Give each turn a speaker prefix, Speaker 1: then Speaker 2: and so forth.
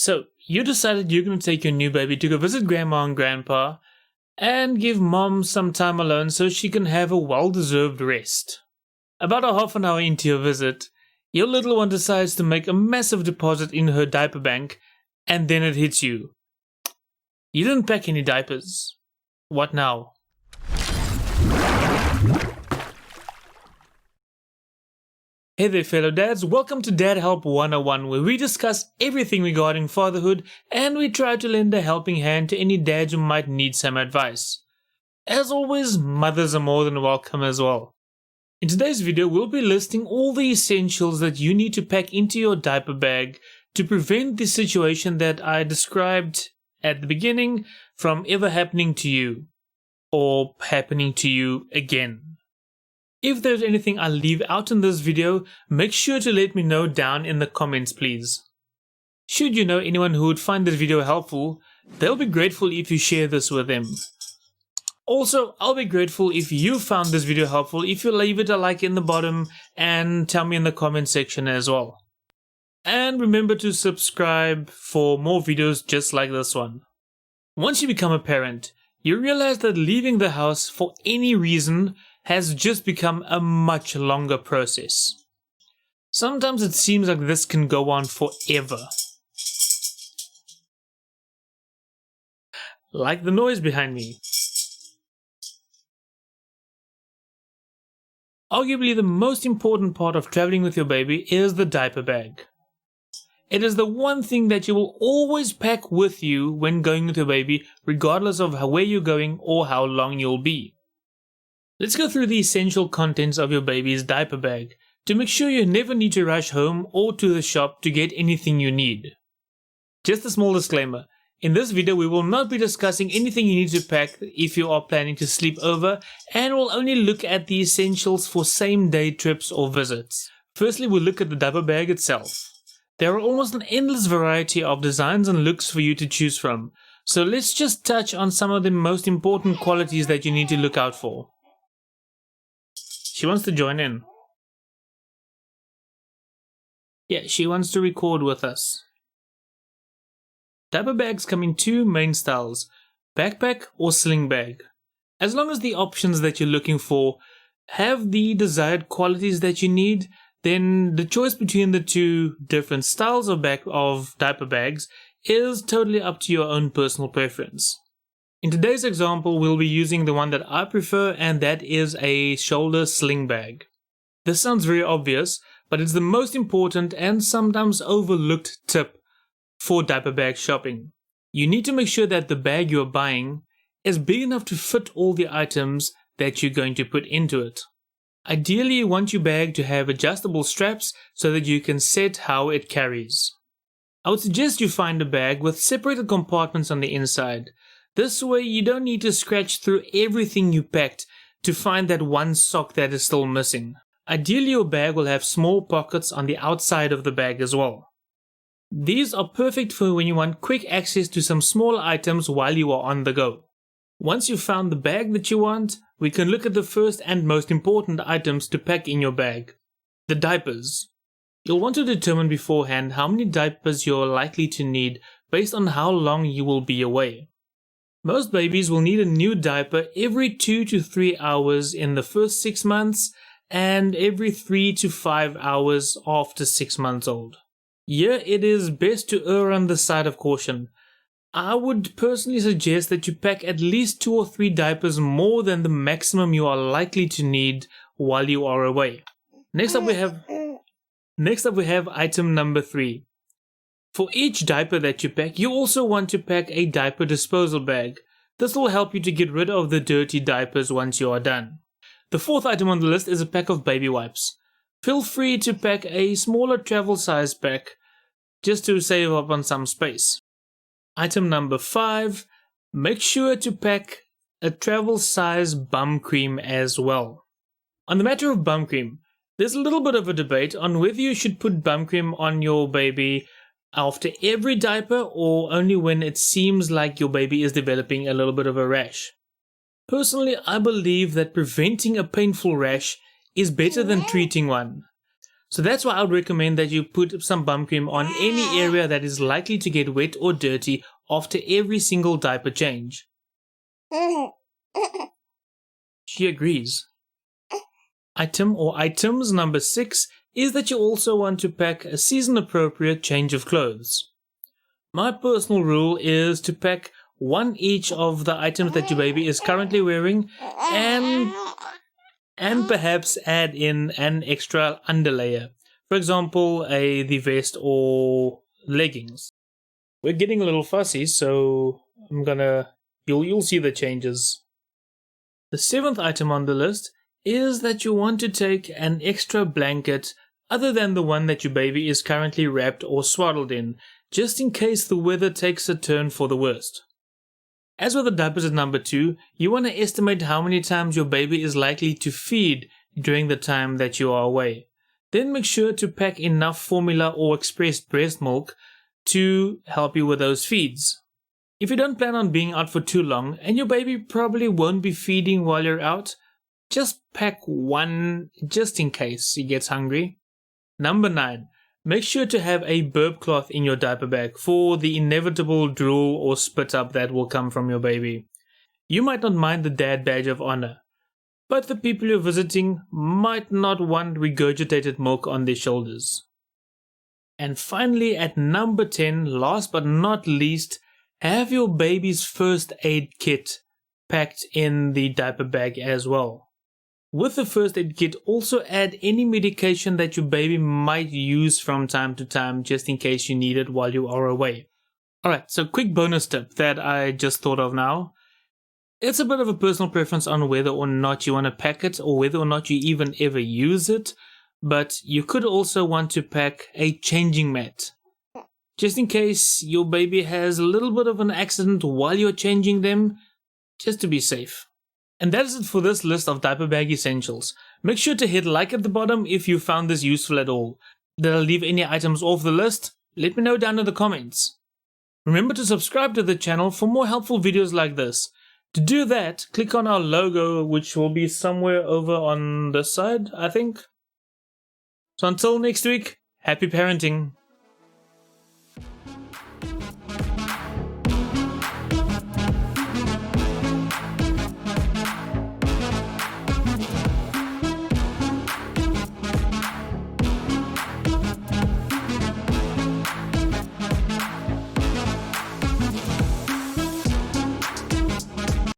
Speaker 1: So, you decided you're going to take your new baby to go visit grandma and grandpa and give mom some time alone so she can have a well-deserved rest. About a half an hour into your visit, your little one decides to make a massive deposit in her diaper bank, and then it hits you. You didn't pack any diapers. What now? Hey there fellow dads, welcome to Dad Help 101, where we discuss everything regarding fatherhood and we try to lend a helping hand to any dads who might need some advice. As always, mothers are more than welcome as well. In today's video, we'll be listing all the essentials that you need to pack into your diaper bag to prevent the situation that I described at the beginning from ever happening to you, or happening to you again. If there's anything I leave out in this video, make sure to let me know down in the comments please. Should you know anyone who would find this video helpful, they'll be grateful if you share this with them. Also, I'll be grateful if you found this video helpful if you leave it a like in the bottom and tell me in the comment section as well. And remember to subscribe for more videos just like this one. Once you become a parent, you realize that leaving the house for any reason has just become a much longer process. Sometimes it seems like this can go on forever. Like the noise behind me. Arguably the most important part of traveling with your baby is the diaper bag. It is the one thing that you will always pack with you when going with your baby, regardless of where you're going or how long you'll be. Let's go through the essential contents of your baby's diaper bag to make sure you never need to rush home or to the shop to get anything you need. Just a small disclaimer, in this video we will not be discussing anything you need to pack if you are planning to sleep over, and we'll only look at the essentials for same day trips or visits. Firstly, we'll look at the diaper bag itself. There are almost an endless variety of designs and looks for you to choose from, so let's just touch on some of the most important qualities that you need to look out for. She wants to join in. Yeah, she wants to record with us. Diaper bags come in two main styles, backpack or sling bag. As long as the options that you're looking for have the desired qualities that you need, then the choice between the two different styles of diaper bags is totally up to your own personal preference. In today's example, we'll be using the one that I prefer, and that is a shoulder sling bag. This sounds very obvious, but it's the most important and sometimes overlooked tip for diaper bag shopping. You need to make sure that the bag you're buying is big enough to fit all the items that you're going to put into it. Ideally, you want your bag to have adjustable straps so that you can set how it carries. I would suggest you find a bag with separated compartments on the inside. This way you don't need to scratch through everything you packed to find that one sock that is still missing. Ideally, your bag will have small pockets on the outside of the bag as well. These are perfect for when you want quick access to some small items while you are on the go. Once you've found the bag that you want, we can look at the first and most important items to pack in your bag. The diapers. You'll want to determine beforehand how many diapers you're likely to need based on how long you will be away. Most babies will need a new diaper every 2 to 3 hours in the first 6 months and every 3 to 5 hours after 6 months old. Here it is best to err on the side of caution. I would personally suggest that you pack at least 2 or 3 diapers more than the maximum you are likely to need while you are away. Next up we have item number 3. For each diaper that you pack, you also want to pack a diaper disposal bag. This will help you to get rid of the dirty diapers once you are done. The fourth item on the list is a pack of baby wipes. Feel free to pack a smaller travel size pack just to save up on some space. Item number 5, make sure to pack a travel size bum cream as well. On the matter of bum cream, there's a little bit of a debate on whether you should put bum cream on your baby after every diaper or only when it seems like your baby is developing a little bit of a rash. Personally, I believe that preventing a painful rash is better than treating one. So that's why I would recommend that you put some bum cream on any area that is likely to get wet or dirty after every single diaper change. She agrees. Item or items number 6 is that you also want to pack a season-appropriate change of clothes. My personal rule is to pack one each of the items that your baby is currently wearing and perhaps add in an extra underlayer. For example, the vest or leggings. We're getting a little fussy, so you'll see the changes. The 7th item on the list is that you want to take an extra blanket other than the one that your baby is currently wrapped or swaddled in, just in case the weather takes a turn for the worst. As with the diapers at number 2, you want to estimate how many times your baby is likely to feed during the time that you are away. Then make sure to pack enough formula or expressed breast milk to help you with those feeds. If you don't plan on being out for too long and your baby probably won't be feeding while you're out, just pack one just in case he gets hungry. Number 9. Make sure to have a burp cloth in your diaper bag for the inevitable drool or spit up that will come from your baby. You might not mind the dad badge of honor, but the people you're visiting might not want regurgitated milk on their shoulders. And finally, at number 10, last but not least, have your baby's first aid kit packed in the diaper bag as well. With the first aid kit, also add any medication that your baby might use from time to time just in case you need it while you are away. Alright, so quick bonus tip that I just thought of now. It's a bit of a personal preference on whether or not you want to pack it or whether or not you even ever use it, but you could also want to pack a changing mat. Just in case your baby has a little bit of an accident while you're changing them, just to be safe. And that is it for this list of diaper bag essentials. Make sure to hit like at the bottom if you found this useful at all. Did I leave any items off the list? Let me know down in the comments. Remember to subscribe to the channel for more helpful videos like this. To do that, click on our logo, which will be somewhere over on this side, I think. So until next week, happy parenting.